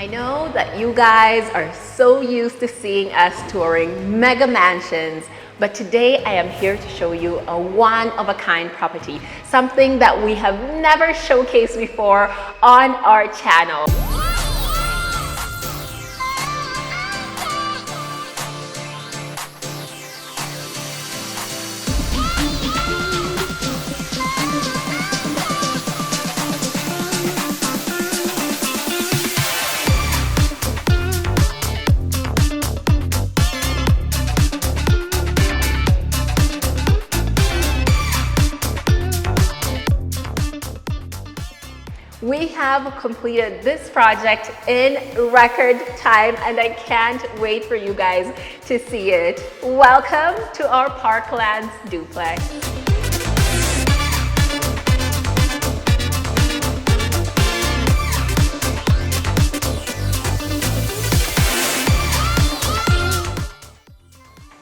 I know that you guys are so used to seeing us touring mega mansions, but today I am here to show you a one-of-a-kind property, something that we have never showcased before on our channel. We have completed this project in record time and I can't wait for you guys to see it. Welcome to our Parklands duplex.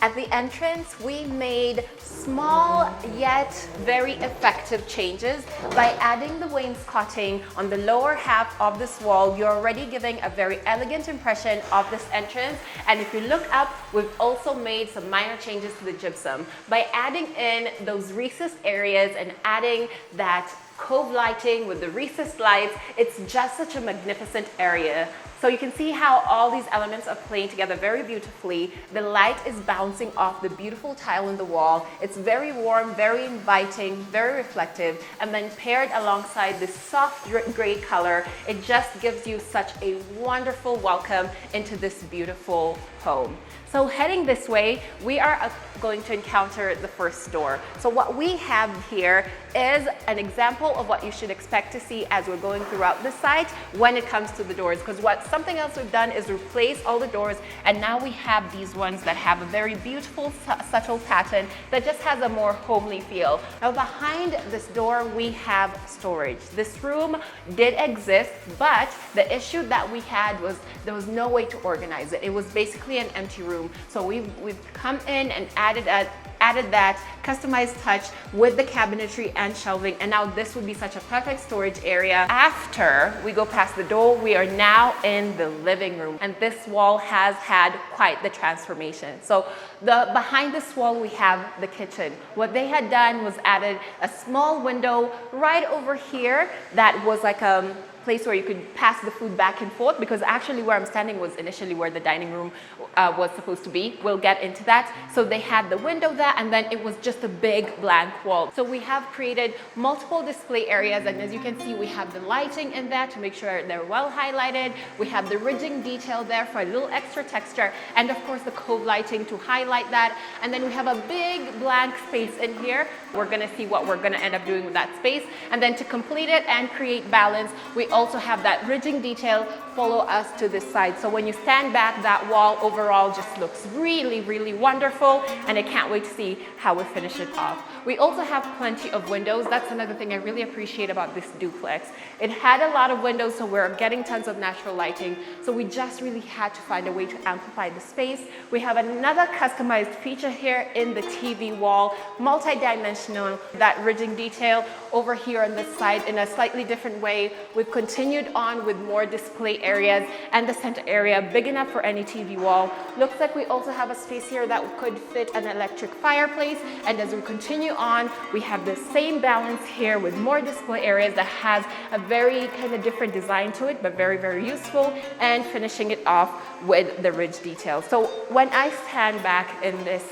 At the entrance, we made small yet very effective changes. By adding the wainscoting on the lower half of this wall, you're already giving a very elegant impression of this entrance. And if you look up, we've also made some minor changes to the gypsum. By adding in those recessed areas and adding that cove lighting with the recessed lights, it's just such a magnificent area. So you can see how all these elements are playing together very beautifully. The light is bouncing off the beautiful tile in the wall. It's very warm, very inviting, very reflective, and then paired alongside this soft gray color, it just gives you such a wonderful welcome into this beautiful home. So heading this way, we are going to encounter the first door. So what we have here is an example of what you should expect to see as we're going throughout the site when it comes to the doors. Because something else we've done is replace all the doors, and now we have these ones that have a very beautiful, subtle pattern that just has a more homely feel. Now behind this door, we have storage. This room did exist, but the issue that we had was there was no way to organize it. It was basically an empty room. So we've come in and added that customized touch with the cabinetry and shelving, and now this would be such a perfect storage area. After we go past the door, we are now in the living room, and this wall has had quite the transformation. So behind this wall, we have the kitchen. What they had done was added a small window right over here that was like a place where you could pass the food back and forth, because actually where I'm standing was initially where the dining room was supposed to be. We'll get into that. So they had the window there, and then it was just a big blank wall. So we have created multiple display areas, and as you can see, we have the lighting in there to make sure they're well highlighted. We have the ridging detail there for a little extra texture, and of course the cove lighting to highlight that. And then we have a big blank space in here. We're gonna see what we're gonna end up doing with that space. And then to complete it and create balance, we also have that ridging detail follow us to this side. So when you stand back, that wall overall just looks really, really wonderful, and I can't wait to see how we finish it off. We also have plenty of windows. That's another thing I really appreciate about this duplex. It had a lot of windows, so we're getting tons of natural lighting. So we just really had to find a way to amplify the space. We have another customized feature here in the TV wall, multi-dimensional, that ridging detail over here on this side in a slightly different way. We've continued on with more display areas, and the center area big enough for any TV wall. Looks like we also have a space here that could fit an electric fireplace, and as we continue on, we have the same balance here with more display areas that has a very kind of different design to it, but very, very useful, and finishing it off with the ridge detail. So when I stand back in this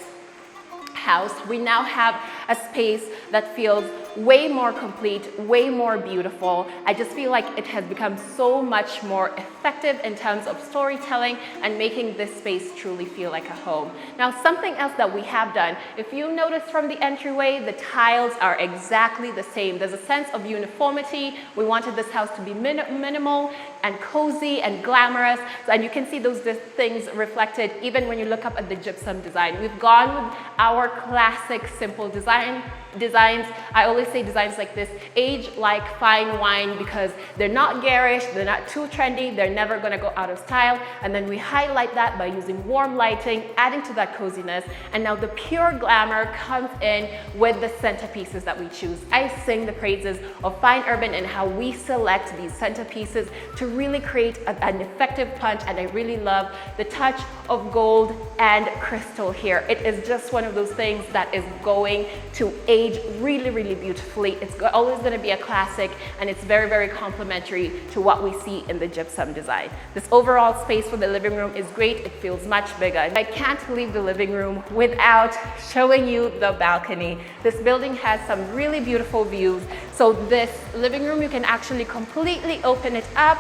house, we now have a space that feels way more complete, way more beautiful. I just feel like it has become so much more effective in terms of storytelling and making this space truly feel like a home. Now, something else that we have done, if you notice from the entryway, the tiles are exactly the same. There's a sense of uniformity. We wanted this house to be minimal and cozy and glamorous, and you can see those things reflected even when you look up at the gypsum design. We've gone with our classic simple design, designs, I always say designs like this age like fine wine because they're not garish, they're not too trendy, they're never going to go out of style. And then we highlight that by using warm lighting, adding to that coziness. And now the pure glamour comes in with the centerpieces that we choose. I sing the praises of Fine Urban and how we select these centerpieces to really create an effective punch. And I really love the touch of gold and crystal here. It is just one of those things that is going to age really, really beautifully. It's always going to be a classic, and it's very, very complementary to what we see in the gypsum design. This overall space for the living room is great. It feels much bigger. I can't leave the living room without showing you the balcony. This building has some really beautiful views. So this living room, you can actually completely open it up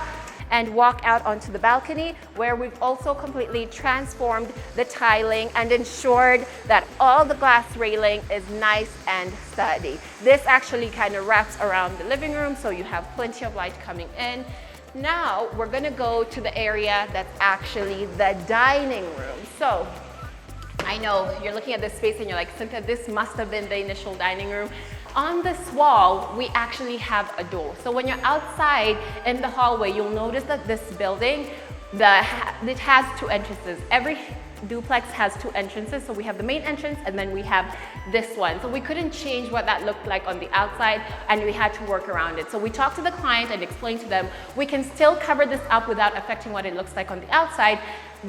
and walk out onto the balcony, where we've also completely transformed the tiling and ensured that all the glass railing is nice and sturdy. This actually kind of wraps around the living room, so you have plenty of light coming in. Now we're gonna go to the area that's actually the dining room. So I know you're looking at this space and you're like, Cynthia, this must have been the initial dining room. On this wall, we actually have a door. So when you're outside in the hallway, you'll notice that this building, it has two entrances. Every duplex has two entrances. So we have the main entrance and then we have this one. So we couldn't change what that looked like on the outside and we had to work around it. So we talked to the client and explained to them, we can still cover this up without affecting what it looks like on the outside,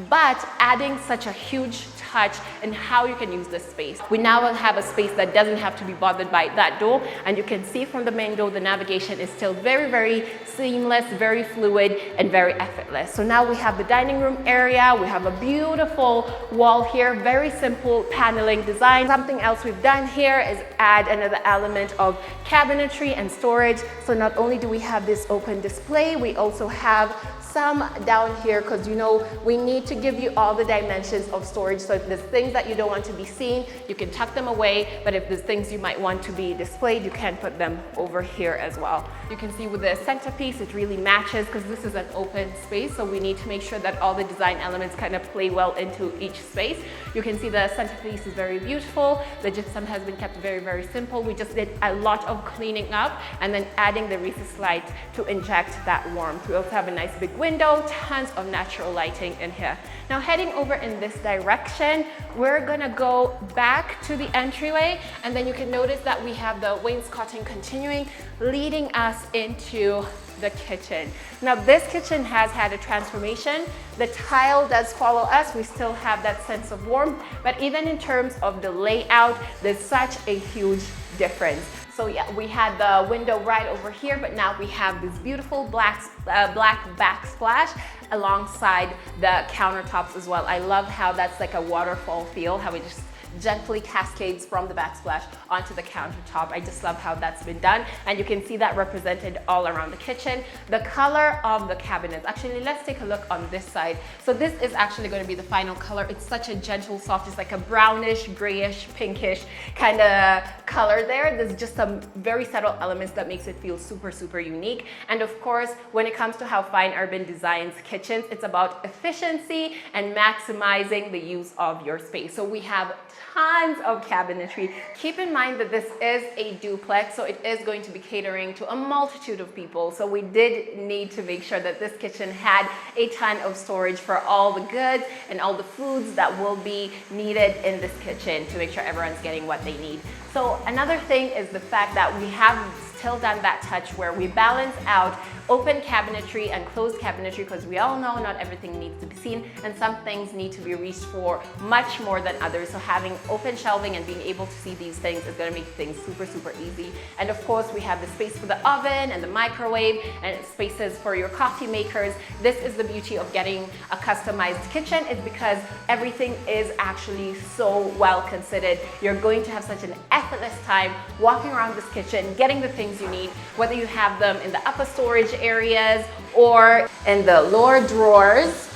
but adding such a huge touch in how you can use this space. We now will have a space that doesn't have to be bothered by that door, and you can see from the main door the navigation is still very, very seamless, very fluid, and very effortless. So now we have the dining room area, we have a beautiful wall here, very simple paneling design. Something else we've done here is add another element of cabinetry and storage. So not only do we have this open display, we also have some down here, because you know we need to give you all the dimensions of storage. So if there's things that you don't want to be seen, you can tuck them away, but if there's things you might want to be displayed, you can put them over here as well. You can see with the centerpiece, it really matches because this is an open space, so we need to make sure that all the design elements kind of play well into each space. You can see the centerpiece is very beautiful. The gypsum has been kept very, very simple. We just did a lot of cleaning up and then adding the recessed light to inject that warmth. We also have a nice big window, tons of natural lighting in here. Now heading over in this direction, we're gonna go back to the entryway, and then you can notice that we have the wainscoting continuing, leading us into the kitchen. Now this kitchen has had a transformation. The tile does follow us. We still have that sense of warmth, but even in terms of the layout, there's such a huge difference. So yeah, we had the window right over here, but now we have this beautiful black backsplash alongside the countertops as well. I love how that's like a waterfall feel, how it just gently cascades from the backsplash onto the countertop. I just love how that's been done, and you can see that represented all around the kitchen. The color of the cabinets, actually let's take a look on this side. So this is actually going to be the final color. It's such a gentle soft, it's like a brownish, grayish, pinkish kind of color there. There's just some very subtle elements that makes it feel super, super unique. And of course, when it comes to how Fine Urban designs kitchens, it's about efficiency and maximizing the use of your space. So we have tons of cabinetry. Keep in mind that this is a duplex, so it is going to be catering to a multitude of people. So we did need to make sure that this kitchen had a ton of storage for all the goods and all the foods that will be needed in this kitchen to make sure everyone's getting what they need. So another thing is the fact that we have still done that touch where we balance out open cabinetry and closed cabinetry, because we all know not everything needs to be seen and some things need to be reached for much more than others. So having open shelving and being able to see these things is going to make things super, super easy. And of course, we have the space for the oven and the microwave and spaces for your coffee makers. This is the beauty of getting a customized kitchen, is because everything is actually so well considered. You're going to have such an effortless time walking around this kitchen, getting the things you need, whether you have them in the upper storage areas or in the lower drawers.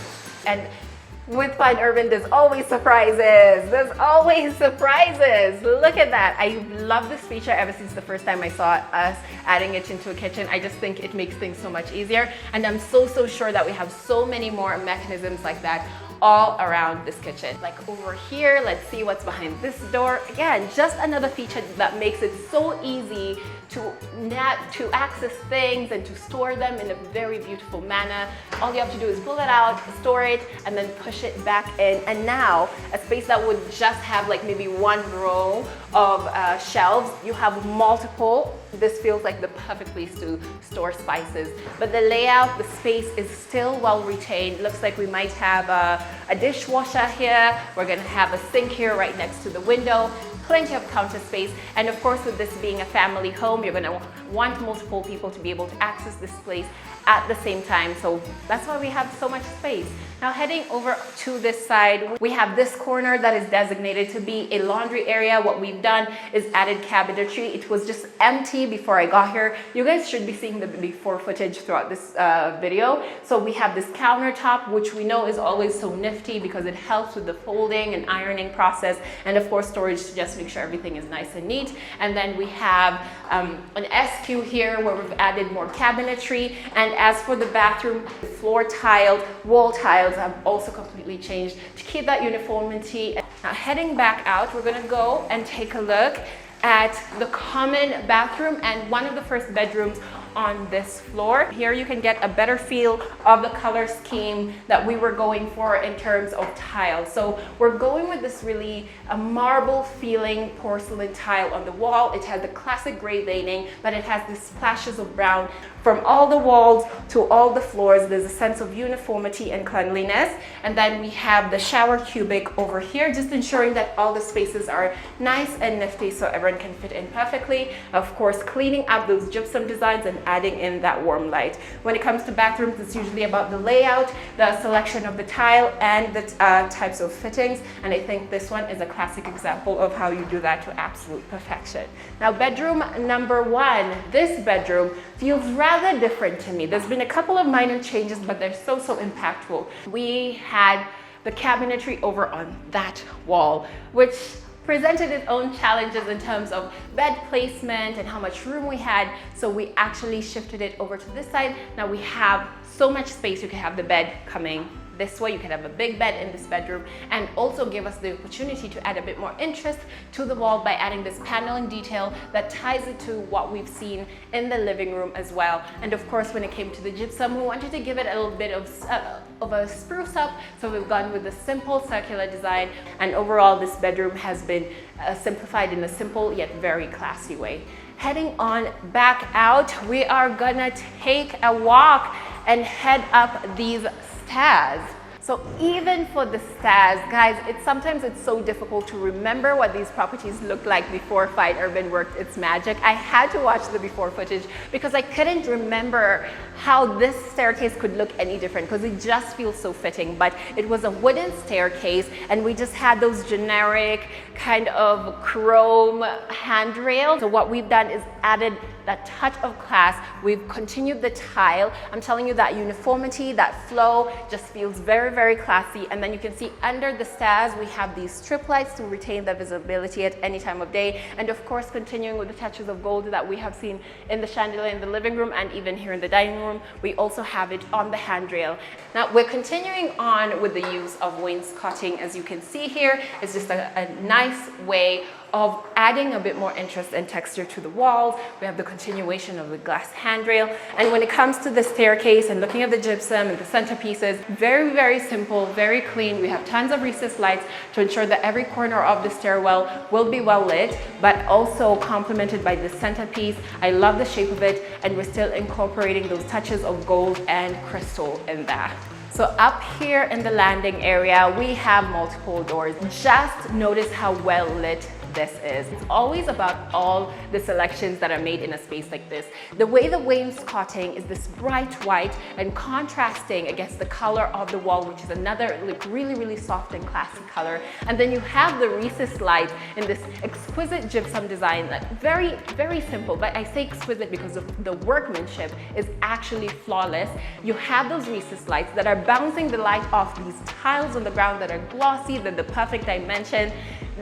And with Fine Urban, there's always surprises. There's always surprises. Look at that. I love this feature ever since the first time I saw us adding it into a kitchen. I just think it makes things so much easier. And I'm so sure that we have so many more mechanisms like that all around this kitchen. Like over here, let's see what's behind this door. Again, just another feature that makes it so easy to access things and to store them in a very beautiful manner. All you have to do is pull it out, store it, and then push it back in. And now, a space that would just have like maybe one row of shelves, you have multiple. This feels like the perfect place to store spices. But the layout, the space is still well retained. Looks like we might have a dishwasher here. We're gonna have a sink here right next to the window. Plenty of counter space, and of course with this being a family home, you're going to want multiple people to be able to access this place at the same time, so that's why we have so much space. Now heading over to this side, we have this corner that is designated to be a laundry area. What we've done is added cabinetry. It was just empty before I got here. You guys should be seeing the before footage throughout this video. So we have this countertop, which we know is always so nifty because it helps with the folding and ironing process, and of course storage to just make sure everything is nice and neat. And then we have an SQ here where we've added more cabinetry. And as for the bathroom, floor tiled, wall tiles have also completely changed to keep that uniformity. Now heading back out, we're gonna go and take a look at the common bathroom and one of the first bedrooms on this floor. Here you can get a better feel of the color scheme that we were going for in terms of tile. So we're going with this really marble feeling porcelain tile on the wall. It has the classic gray veining, but it has these splashes of brown from all the walls to all the floors. There's a sense of uniformity and cleanliness. And then we have the shower cubic over here, just ensuring that all the spaces are nice and nifty so everyone can fit in perfectly. Of course, cleaning up those gypsum designs and adding in that warm light. When it comes to bathrooms, it's usually about the layout, the selection of the tile, and the types of fittings. And I think this one is a classic example of how you do that to absolute perfection. Now, bedroom number one. This bedroom feels rather different to me. There's been a couple of minor changes, but they're so impactful. We had the cabinetry over on that wall, which presented its own challenges in terms of bed placement and how much room we had. So we actually shifted it over to this side. Now we have so much space. You can have the bed coming this way. You can have a big bed in this bedroom, and also give us the opportunity to add a bit more interest to the wall by adding this paneling detail that ties it to what we've seen in the living room as well. And of course, when it came to the gypsum, we wanted to give it a little bit of a spruce up, so we've gone with a simple circular design, and overall this bedroom has been simplified in a simple yet very classy way. Heading on back out, we are gonna take a walk and head up these stairs. So even for the stairs, guys, sometimes it's so difficult to remember what these properties looked like before Fine Urban worked its magic. I had to watch the before footage because I couldn't remember how this staircase could look any different, because it just feels so fitting. But it was a wooden staircase, and we just had those generic kind of chrome handrails. So what we've done is added that touch of class. We've continued the tile. I'm telling you, that uniformity, that flow just feels very classy. And then you can see under the stairs, we have these strip lights to retain the visibility at any time of day. And of course, continuing with the touches of gold that we have seen in the chandelier in the living room and even here in the dining room, we also have it on the handrail. Now we're continuing on with the use of wainscoting. As you can see here, it's just a nice way of adding a bit more interest and texture to the walls. We have the continuation of the glass handrail. And when it comes to the staircase and looking at the gypsum and the centerpieces, very simple, very clean. We have tons of recessed lights to ensure that every corner of the stairwell will be well lit, but also complemented by the centerpiece. I love the shape of it, and we're still incorporating those touches of gold and crystal in there. So up here in the landing area, we have multiple doors. Just notice how well lit this is. It's always about all the selections that are made in a space like this. The way the wainscoting is this bright white and contrasting against the color of the wall, which is another like really soft and classy color. And then you have the recessed light in this exquisite gypsum design. Very simple, but I say exquisite because the workmanship is actually flawless. You have those recessed lights that are bouncing the light off these tiles on the ground that are glossy, they're the perfect dimension.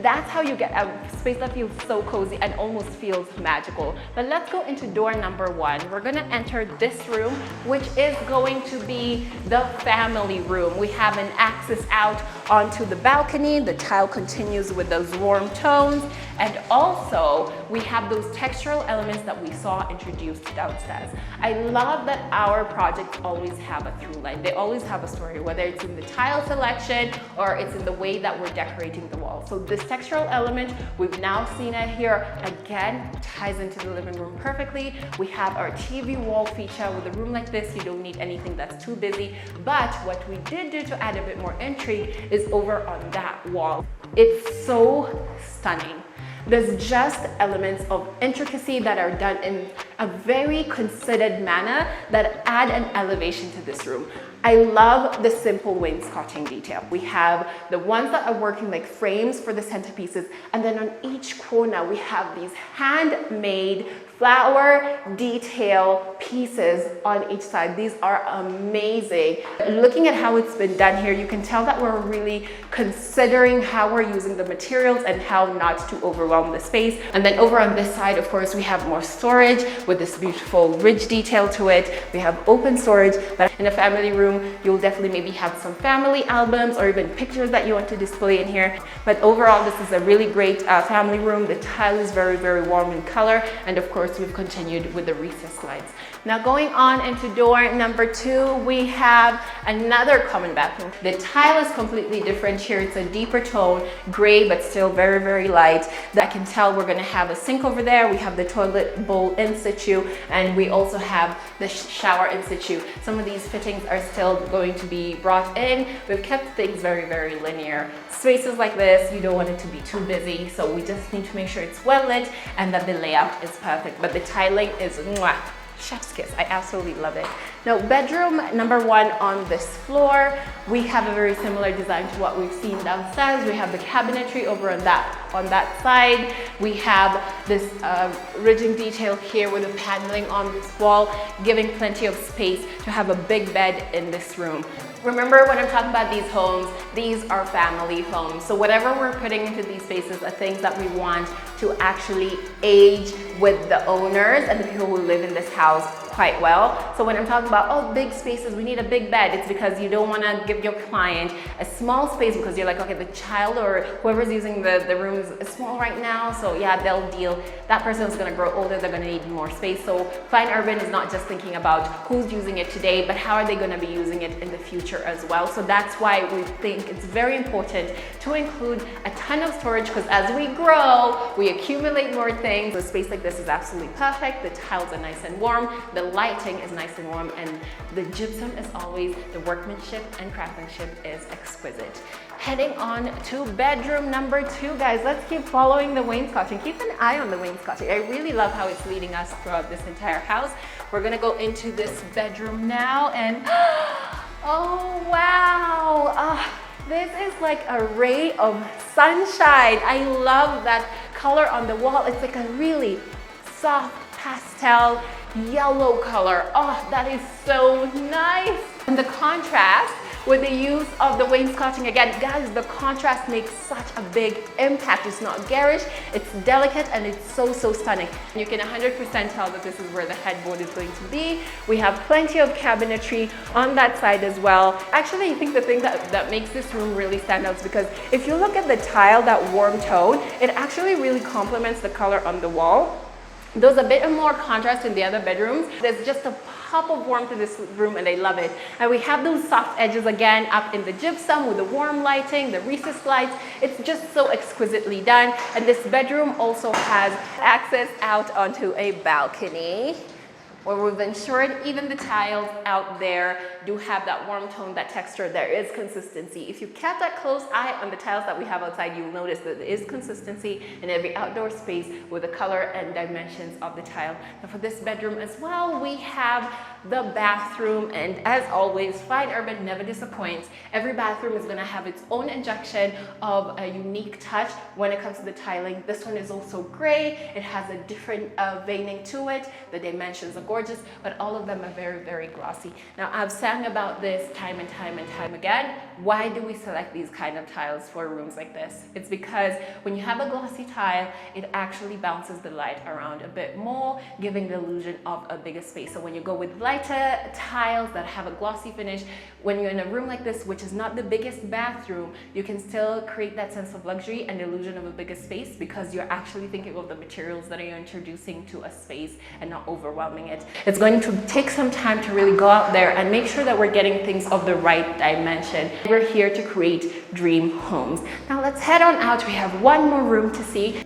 That's how you get a space that feels so cozy and almost feels magical. But let's go into door number 1. We're gonna enter this room, which is going to be the family room. We have an access out onto the balcony. The tile continues with those warm tones. And also, we have those textural elements that we saw introduced downstairs. I love that our projects always have a through line. They always have a story, whether it's in the tile selection or it's in the way that we're decorating the wall. So this textural element, we've now seen it here, again, ties into the living room perfectly. We have our TV wall feature. With a room like this, you don't need anything that's too busy. But what we did do to add a bit more intrigue is over on that wall. It's so stunning. There's just elements of intricacy that are done in a very considered manner that add an elevation to this room. I love the simple wainscoting detail. We have the ones that are working like frames for the centerpieces, and then on each corner we have these handmade flower detail pieces on each side. These are amazing. Looking at how it's been done here, you can tell that we're really considering how we're using the materials and how not to overwhelm the space. And then over on this side, of course, we have more storage with this beautiful ridge detail to it. We have open storage, but in a family room, you'll definitely maybe have some family albums or even pictures that you want to display in here. But overall, this is a really great family room. The tile is very, very warm in color. And of course, we've continued with the recessed lights. Now going on into door number 2, we have another common bathroom. The tile is completely different here. It's a deeper tone, gray, but still very, very light. I can tell we're gonna have a sink over there. We have the toilet bowl in situ, and we also have the shower in situ. Some of these fittings are still going to be brought in. We've kept things very, very linear. Spaces like this, you don't want it to be too busy, so we just need to make sure it's well lit and that the layout is perfect. But the tiling is mwah, chef's kiss. I absolutely love it. Now, bedroom number 1 on this floor, we have a very similar design to what we've seen downstairs. We have the cabinetry over on that side. We have this ridging detail here with the paneling on this wall, giving plenty of space to have a big bed in this room. Remember, when I'm talking about these homes, these are family homes. So whatever we're putting into these spaces are things that we want to actually age with the owners and the people who live in this house quite well. So when I'm talking about, oh, big spaces, we need a big bed, it's because you don't want to give your client a small space because you're like, okay, the child or whoever's using the room is small right now, so yeah, they'll deal. That person is going to grow older, they're going to need more space. So Fine Urban is not just thinking about who's using it today, but how are they going to be using it in the future as well. So that's why we think it's very important to include a ton of storage, because as we grow, we accumulate more things. A space like this is absolutely perfect. The tiles are nice and warm. The lighting is nice and warm, and the gypsum is always, the workmanship and craftsmanship is exquisite. Heading on to bedroom number 2, guys. Let's keep following the wainscoting. Keep an eye on the wainscoting. I really love how it's leading us throughout this entire house. We're gonna go into this bedroom now, and oh wow, this is like a ray of sunshine. I love that color on the wall. It's like a really soft pastel yellow color. Oh, that is so nice. And the contrast with the use of the wainscoting, again, guys, the contrast makes such a big impact. It's not garish, it's delicate, and it's so, so stunning. You can 100% tell that this is where the headboard is going to be. We have plenty of cabinetry on that side as well. Actually, I think the thing that makes this room really stand out is because if you look at the tile, that warm tone, it actually really complements the color on the wall. There's a bit of more contrast in the other bedrooms. There's just a pop of warmth in this room, and I love it. And we have those soft edges again up in the gypsum with the warm lighting, the recessed lights. It's just so exquisitely done. And this bedroom also has access out onto a balcony, where we've ensured even the tiles out there do have that warm tone, that texture. There is consistency. If you kept a close eye on the tiles that we have outside, you'll notice that there is consistency in every outdoor space with the color and dimensions of the tile. Now for this bedroom as well, we have the bathroom, and as always, Fine Urban never disappoints. Every bathroom is gonna have its own injection of a unique touch when it comes to the tiling. This one is also gray. It has a different veining to it. The dimensions are gorgeous, but all of them are very, very glossy. Now, I've sang about this time and time and time again. Why do we select these kind of tiles for rooms like this? It's because when you have a glossy tile, it actually bounces the light around a bit more, giving the illusion of a bigger space. So when you go with lighter tiles that have a glossy finish, when you're in a room like this, which is not the biggest bathroom, you can still create that sense of luxury and the illusion of a bigger space because you're actually thinking of the materials that you're introducing to a space and not overwhelming it. It's going to take some time to really go out there and make sure that we're getting things of the right dimension. We're here to create dream homes. Now let's head on out. We have one more room to see.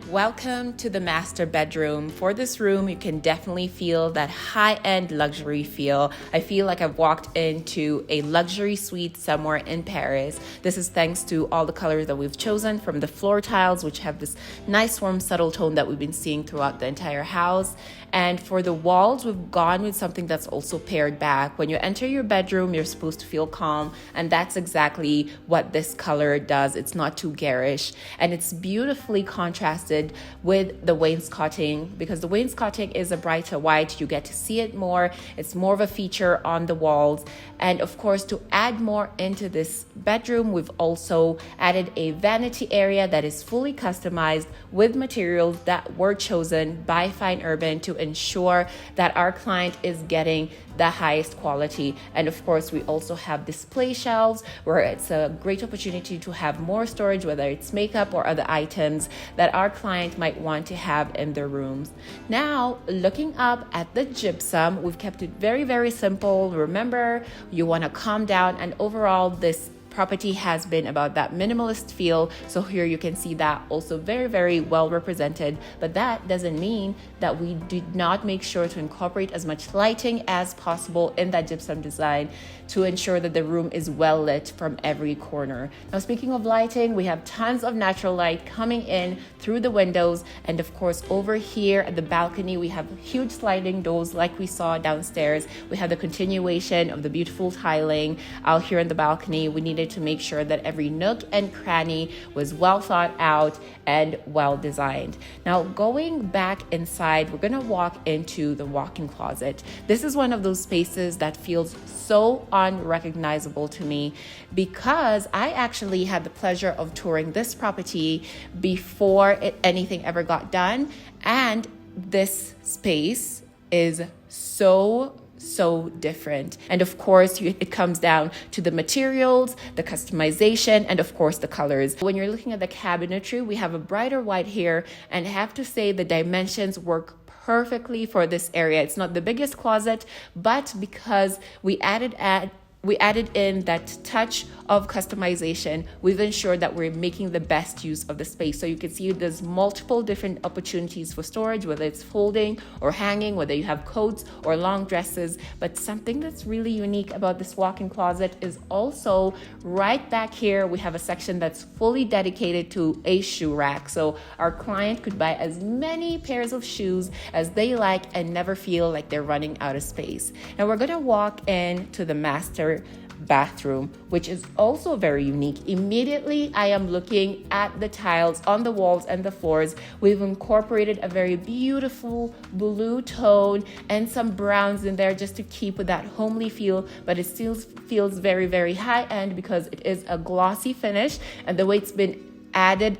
Welcome to the master bedroom. For this room, you can definitely feel that high-end luxury feel. I feel like I've walked into a luxury suite somewhere in Paris. This is thanks to all the colors that we've chosen from the floor tiles, which have this nice, warm, subtle tone that we've been seeing throughout the entire house. And for the walls, we've gone with something that's also pared back. When you enter your bedroom, you're supposed to feel calm, and that's exactly what this color does. It's not too garish, and it's beautifully contrasted with the wainscoting because the wainscoting is a brighter white. You get to see it more. It's more of a feature on the walls. And of course, to add more into this bedroom, we've also added a vanity area that is fully customized with materials that were chosen by Fine Urban to ensure that our client is getting the highest quality. And of course, we also have display shelves where it's a great opportunity to have more storage, whether it's makeup or other items that our client might want to have in their rooms. Now, looking up at the gypsum, we've kept it very, very simple. Remember, you want to calm down, and overall, this property has been about that minimalist feel. So here you can see that also very, very well represented, but that doesn't mean that we did not make sure to incorporate as much lighting as possible in that gypsum design to ensure that the room is well lit from every corner. Now, speaking of lighting, we have tons of natural light coming in through the windows. And of course, over here at the balcony, we have huge sliding doors like we saw downstairs. We have the continuation of the beautiful tiling out here in the balcony. We needed to make sure that every nook and cranny was well thought out and well designed. Now, going back inside, we're gonna walk into the walk-in closet. This is one of those spaces that feels so unrecognizable to me because I actually had the pleasure of touring this property before anything ever got done. And this space is so different. And of course, it comes down to the materials, the customization, and of course the colors. When you're looking at the cabinetry, we have a brighter white here, and I have to say the dimensions work perfectly for this area. It's not the biggest closet, but because we added in that touch of customization, we've ensured that we're making the best use of the space. So you can see there's multiple different opportunities for storage, whether it's folding or hanging, whether you have coats or long dresses. But something that's really unique about this walk-in closet is also right back here, we have a section that's fully dedicated to a shoe rack. So our client could buy as many pairs of shoes as they like and never feel like they're running out of space. And we're gonna walk into the master bathroom, which is also very unique. Immediately, I am looking at the tiles on the walls and the floors. We've incorporated a very beautiful blue tone and some browns in there just to keep with that homely feel, but it still feels very, very high end because it is a glossy finish, and the way it's been added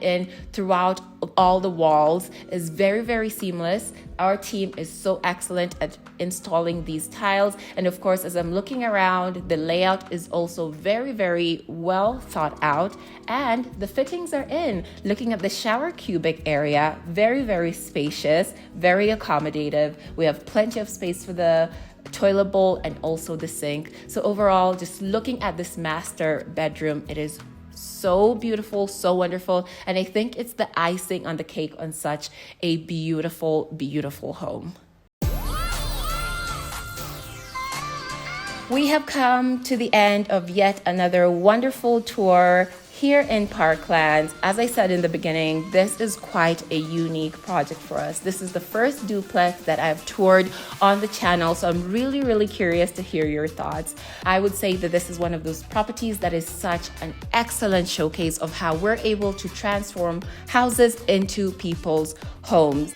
in throughout all the walls is very, very seamless. Our team is so excellent at installing these tiles. And of course, as I'm looking around, the layout is also very, very well thought out. And the fittings are in. Looking at the shower cubic area, very, very spacious, very accommodative. We have plenty of space for the toilet bowl and also the sink. So overall, just looking at this master bedroom, it is so beautiful, so wonderful. And I think it's the icing on the cake on such a beautiful, beautiful home. We have come to the end of yet another wonderful tour Here in Parklands, as I said in the beginning, this is quite a unique project for us. This is the first duplex that I've toured on the channel, so I'm really curious to hear your thoughts. I would say that this is one of those properties that is such an excellent showcase of how we're able to transform houses into people's homes.